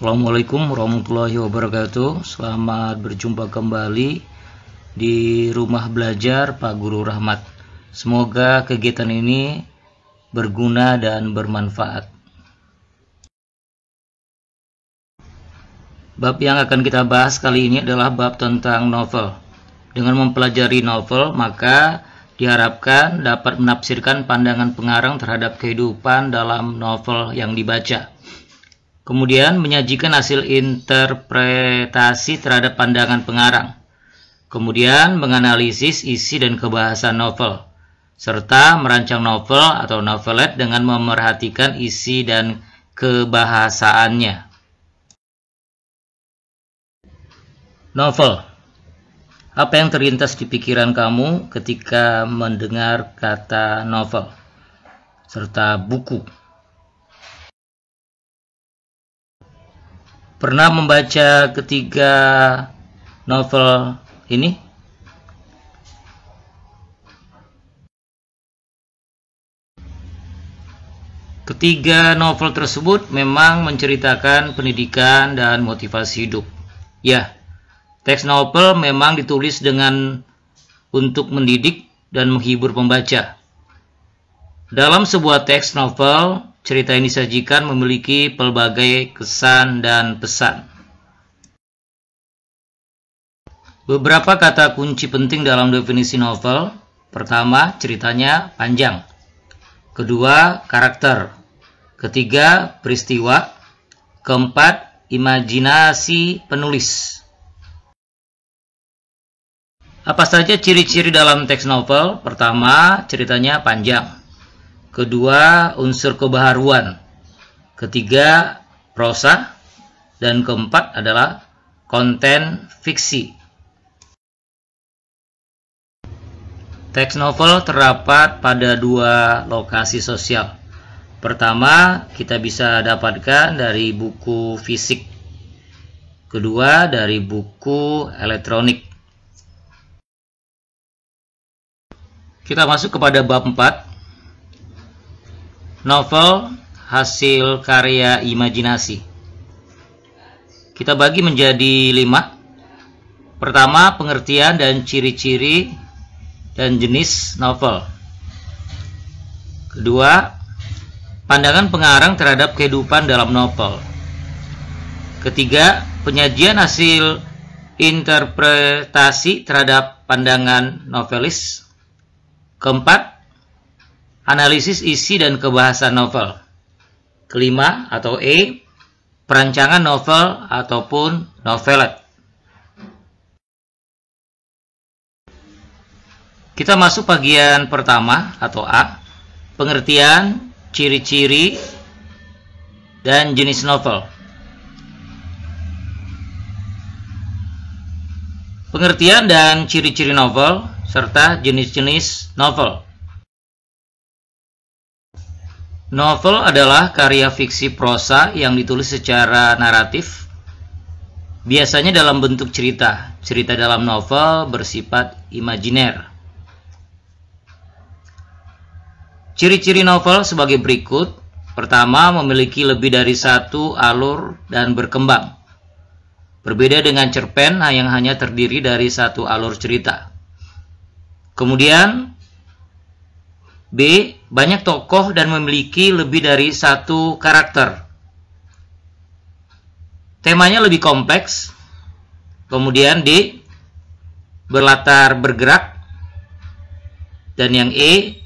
Assalamualaikum warahmatullahi wabarakatuh. Selamat berjumpa kembali di Rumah Belajar Pak Guru Rahmat. Semoga kegiatan ini berguna dan bermanfaat. Bab yang akan kita bahas kali ini adalah bab tentang novel. Dengan mempelajari novel, maka diharapkan dapat menafsirkan pandangan pengarang terhadap kehidupan dalam novel yang dibaca. Kemudian menyajikan hasil interpretasi terhadap pandangan pengarang. Kemudian menganalisis isi dan kebahasan novel, serta merancang novel atau novelet dengan memerhatikan isi dan kebahasaannya. Novel. Apa yang terlintas di pikiran kamu ketika mendengar kata novel, serta buku? Pernah membaca ketiga novel ini? Ketiga novel tersebut memang menceritakan pendidikan dan motivasi hidup. Ya, teks novel memang ditulis untuk mendidik dan menghibur pembaca. Dalam sebuah teks novel, cerita yang disajikan memiliki pelbagai kesan dan pesan. Beberapa kata kunci penting dalam definisi novel. Pertama, ceritanya panjang. Kedua, karakter. Ketiga, peristiwa. Keempat, imajinasi penulis. Apa saja ciri-ciri dalam teks novel? Pertama, ceritanya panjang. Kedua, unsur kebaharuan. Ketiga, prosa. Dan keempat adalah konten fiksi. Teks novel terdapat pada dua lokasi sosial. Pertama, kita bisa dapatkan dari buku fisik. Kedua, dari buku elektronik. Kita masuk kepada bab 4. Novel hasil karya imajinasi. Kita bagi menjadi 5. Pertama, pengertian dan ciri-ciri dan jenis novel. Kedua, pandangan pengarang terhadap kehidupan dalam novel. Ketiga, penyajian hasil interpretasi terhadap pandangan novelis. Keempat, analisis isi dan kebahasan novel. Kelima atau E, perancangan novel ataupun novelet. Kita masuk bagian pertama atau A, pengertian, ciri-ciri, dan jenis novel. Pengertian dan ciri-ciri novel, serta jenis-jenis novel. Novel adalah karya fiksi prosa yang ditulis secara naratif, biasanya dalam bentuk cerita. Cerita dalam novel bersifat imajiner. Ciri-ciri novel sebagai berikut. Pertama, memiliki lebih dari satu alur dan berkembang. Berbeda dengan cerpen yang hanya terdiri dari satu alur cerita. Kemudian, B, banyak tokoh dan memiliki lebih dari satu karakter. Temanya lebih kompleks. Kemudian D, berlatar bergerak. Dan yang E,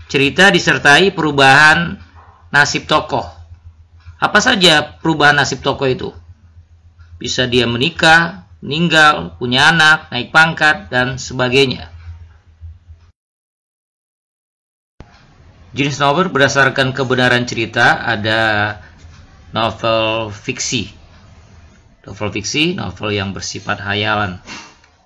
cerita disertai perubahan nasib tokoh. Apa saja perubahan nasib tokoh itu? Bisa dia menikah, meninggal, punya anak, naik pangkat, dan sebagainya. Jenis novel berdasarkan kebenaran cerita ada novel fiksi. Novel fiksi, novel yang bersifat hayalan.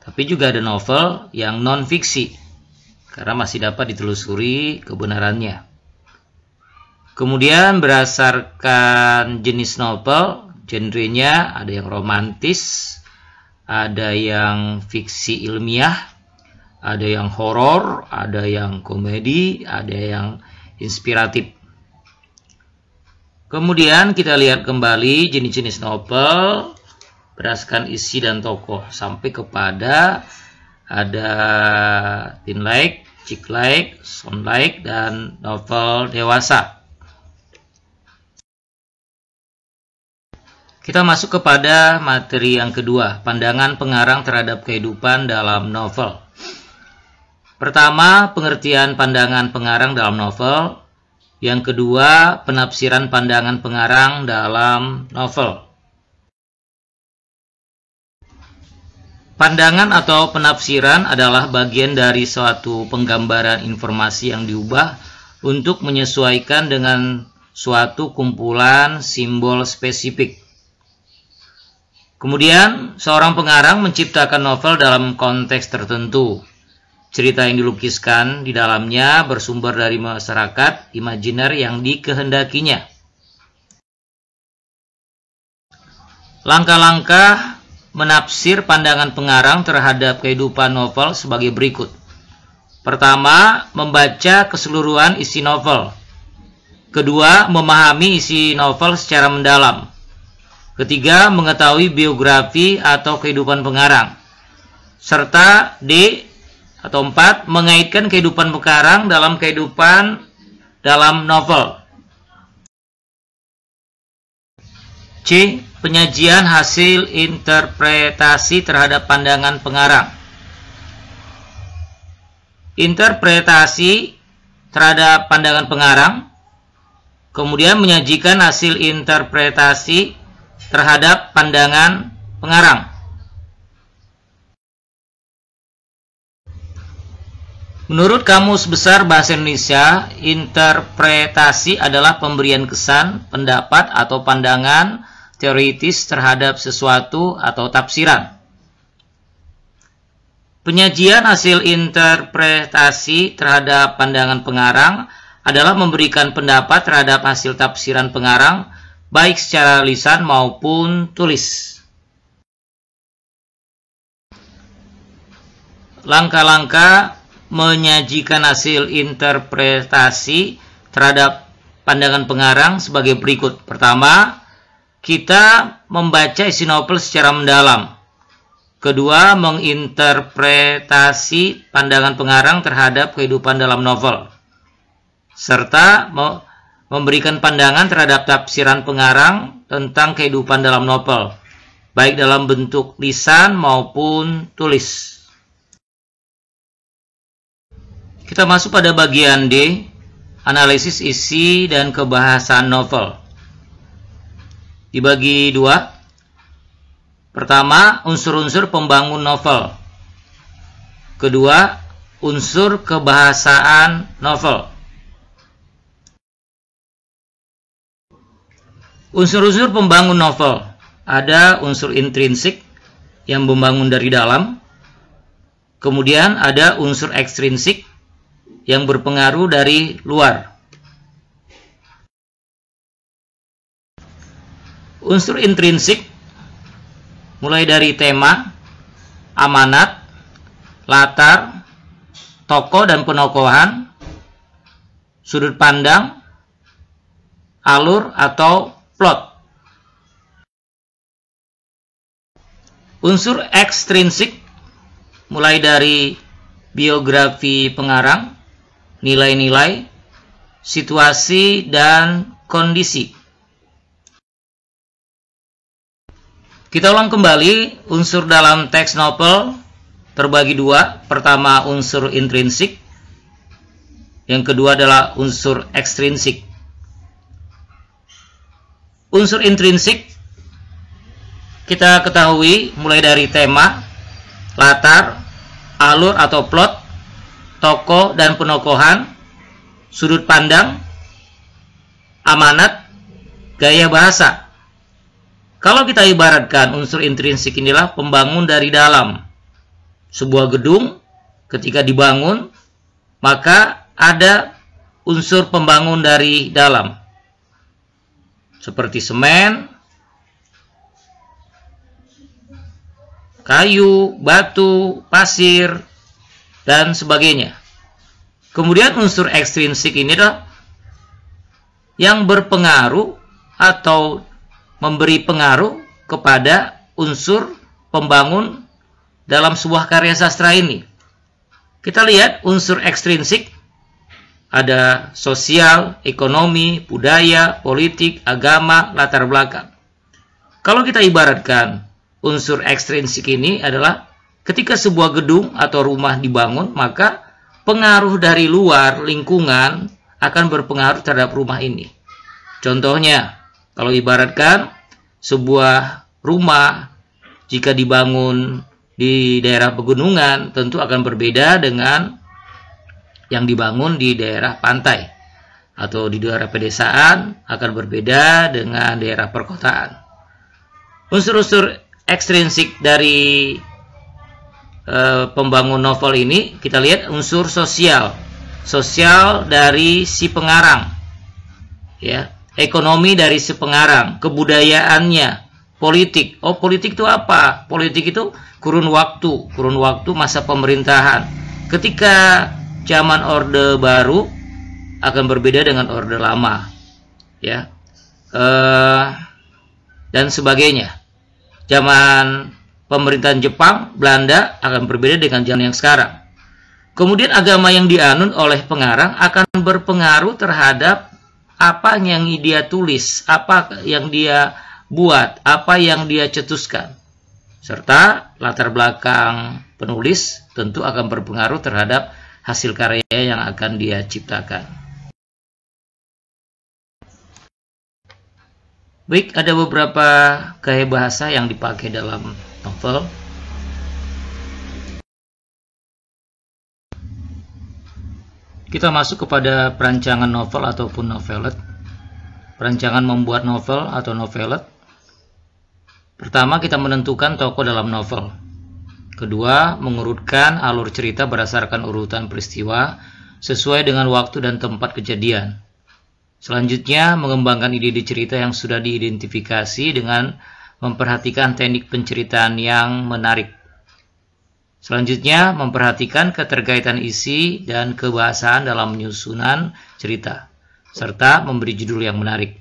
Tapi juga ada novel yang non-fiksi, karena masih dapat ditelusuri kebenarannya. Kemudian berdasarkan jenis novel, genrenya ada yang romantis, ada yang fiksi ilmiah, ada yang horor, ada yang komedi, ada yang inspiratif. Kemudian kita lihat kembali jenis-jenis novel berdasarkan isi dan tokoh sampai kepada ada teen like, chick like, sound like, dan novel dewasa. Kita masuk kepada materi yang kedua, pandangan pengarang terhadap kehidupan dalam novel. Pertama, pengertian pandangan pengarang dalam novel. Yang kedua, penafsiran pandangan pengarang dalam novel. Pandangan atau penafsiran adalah bagian dari suatu penggambaran informasi yang diubah untuk menyesuaikan dengan suatu kumpulan simbol spesifik. Kemudian, seorang pengarang menciptakan novel dalam konteks tertentu. Cerita yang dilukiskan di dalamnya bersumber dari masyarakat imajiner yang dikehendakinya. Langkah-langkah menafsir pandangan pengarang terhadap kehidupan novel sebagai berikut. Pertama, membaca keseluruhan isi novel. Kedua, memahami isi novel secara mendalam. Ketiga, mengetahui biografi atau kehidupan pengarang. Serta atau 4, mengaitkan kehidupan pengarang dalam kehidupan dalam novel. C. Penyajian hasil interpretasi terhadap pandangan pengarang. Interpretasi terhadap pandangan pengarang, kemudian menyajikan hasil interpretasi terhadap pandangan pengarang. Menurut Kamus Besar Bahasa Indonesia, interpretasi adalah pemberian kesan, pendapat, atau pandangan teoritis terhadap sesuatu atau tafsiran. Penyajian hasil interpretasi terhadap pandangan pengarang adalah memberikan pendapat terhadap hasil tafsiran pengarang, baik secara lisan maupun tulis. Langkah-langkah menyajikan hasil interpretasi terhadap pandangan pengarang sebagai berikut. Pertama, kita membaca isi novel secara mendalam. Kedua, menginterpretasi pandangan pengarang terhadap kehidupan dalam novel. Serta memberikan pandangan terhadap tafsiran pengarang tentang kehidupan dalam novel, baik dalam bentuk lisan maupun tulis. Kita masuk pada bagian D, analisis isi dan kebahasaan novel. Dibagi dua. Pertama, unsur-unsur pembangun novel. Kedua, unsur kebahasaan novel. Unsur-unsur pembangun novel. Ada unsur intrinsik yang membangun dari dalam. Kemudian ada unsur ekstrinsik yang berpengaruh dari luar. Unsur intrinsik mulai dari tema, amanat, latar, tokoh dan penokohan, sudut pandang, alur atau plot. Unsur ekstrinsik mulai dari biografi pengarang, nilai-nilai, situasi, dan kondisi. Kita ulang kembali, unsur dalam teks novel terbagi dua. Pertama, unsur intrinsik. Yang kedua adalah unsur ekstrinsik. Unsur intrinsik kita ketahui mulai dari tema, latar, alur atau plot, tokoh dan penokohan, sudut pandang, amanat, gaya bahasa. Kalau kita ibaratkan unsur intrinsik inilah pembangun dari dalam. Sebuah gedung ketika dibangun, maka ada unsur pembangun dari dalam. Seperti semen, kayu, batu, pasir, dan sebagainya. Kemudian unsur ekstrinsik ini adalah yang berpengaruh atau memberi pengaruh kepada unsur pembangun dalam sebuah karya sastra ini. Kita lihat unsur ekstrinsik, ada sosial, ekonomi, budaya, politik, agama, latar belakang. Kalau kita ibaratkan unsur ekstrinsik ini adalah ketika sebuah gedung atau rumah dibangun, maka pengaruh dari luar lingkungan akan berpengaruh terhadap rumah ini. Contohnya, kalau ibaratkan sebuah rumah jika dibangun di daerah pegunungan tentu akan berbeda dengan yang dibangun di daerah pantai, atau di daerah pedesaan akan berbeda dengan daerah perkotaan. Unsur-unsur ekstrinsik dari pembangun novel ini kita lihat unsur sosial dari si pengarang, ya, ekonomi dari si pengarang, kebudayaannya, politik. Politik itu apa? Politik itu kurun waktu masa pemerintahan. Ketika zaman Orde Baru akan berbeda dengan Orde Lama, ya, dan sebagainya. Zaman pemerintahan Jepang, Belanda akan berbeda dengan zaman yang sekarang. Kemudian agama yang dianut oleh pengarang akan berpengaruh terhadap apa yang dia tulis, apa yang dia buat, apa yang dia cetuskan. Serta latar belakang penulis tentu akan berpengaruh terhadap hasil karya yang akan dia ciptakan. Baik, ada beberapa gaya bahasa yang dipakai dalam novel. Kita masuk kepada perancangan novel ataupun novelet. Perancangan membuat novel atau novelet. Pertama, kita menentukan tokoh dalam novel. Kedua, mengurutkan alur cerita berdasarkan urutan peristiwa sesuai dengan waktu dan tempat kejadian. Selanjutnya, mengembangkan ide-ide cerita yang sudah diidentifikasi dengan memperhatikan teknik penceritaan yang menarik. Selanjutnya, memperhatikan keterkaitan isi dan kebahasaan dalam penyusunan cerita, serta memberi judul yang menarik.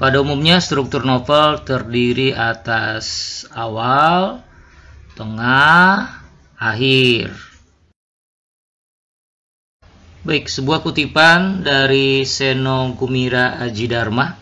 Pada umumnya, struktur novel terdiri atas awal, tengah, akhir. Baik, sebuah kutipan dari Seno Gumira Ajidharma.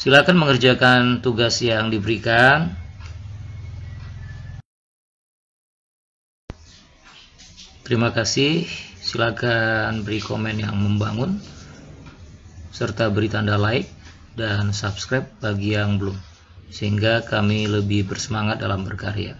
Silakan mengerjakan tugas yang diberikan. Terima kasih. Silakan beri komen yang membangun, serta beri tanda like dan subscribe bagi yang belum, sehingga kami lebih bersemangat dalam berkarya.